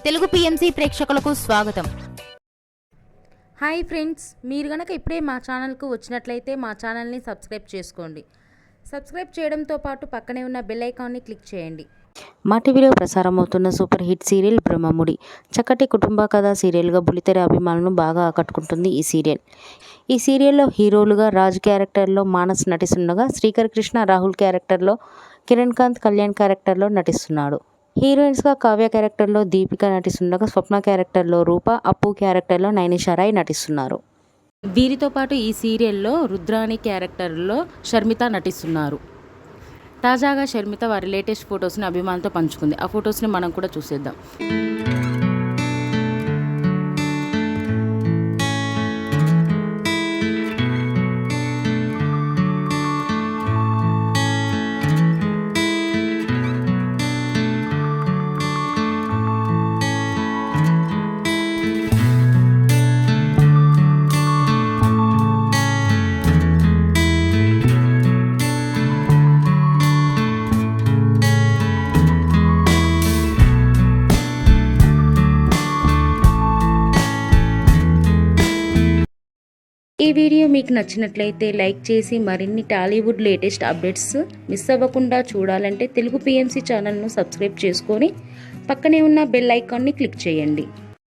Telugu PMC ప్రేక్షకులకు స్వాగతం. Hi friends, మీరు గనక ఇప్పుడే మా ఛానల్కు వచ్చినట్లయితే మా ఛానల్ని సబ్స్క్రైబ్ చేసుకోండి. సబ్స్క్రైబ్ చేయడంతో పాటు పక్కనే ఉన్న బెల్ ఐకాన్ని క్లిక్ చేయండి. మా టీవీలో ప్రసారమవుతున్న సూపర్ హిట్ సీరియల్ బ్రహ్మముడి చక్కటి కుటుంబ కథా సీరియల్గా బుల్లితెర అభిమానులను బాగా ఆకట్టుకుంటుంది ఈ సీరియల్. ఈ సీరియల్లో హీరోలుగా రాజ్ క్యారెక్టర్లో మానస్ నటిస్తుండగా, శ్రీకర్ కృష్ణ రాహుల్ క్యారెక్టర్లో, కిరణ్ కాంత్ కళ్యాణ్ క్యారెక్టర్లో నటిస్తున్నాడు. హీరోయిన్స్గా కావ్య క్యారెక్టర్లో దీపిక నటిస్తుండగా, స్వప్న క్యారెక్టర్లో రూప, అప్పు క్యారెక్టర్లో నైనిషా రాయ్ నటిస్తున్నారు. వీరితో పాటు ఈ సీరియల్లో రుద్రాణి క్యారెక్టర్లో షర్మిత నటిస్తున్నారు. తాజాగా షర్మిత వారి లేటెస్ట్ ఫొటోస్ని అభిమానులతో పంచుకుంది. ఆ ఫొటోస్ని మనం కూడా చూసేద్దాం. ఈ వీడియో మీకు నచ్చినట్లయితే లైక్ చేసి మరిన్ని టాలీవుడ్ లేటెస్ట్ అప్డేట్స్ మిస్ అవ్వకుండా చూడాలంటే తెలుగు పిఎంసి ఛానల్ను సబ్స్క్రైబ్ చేసుకొని పక్కనే ఉన్న బెల్ ఐకాన్ని క్లిక్ చేయండి.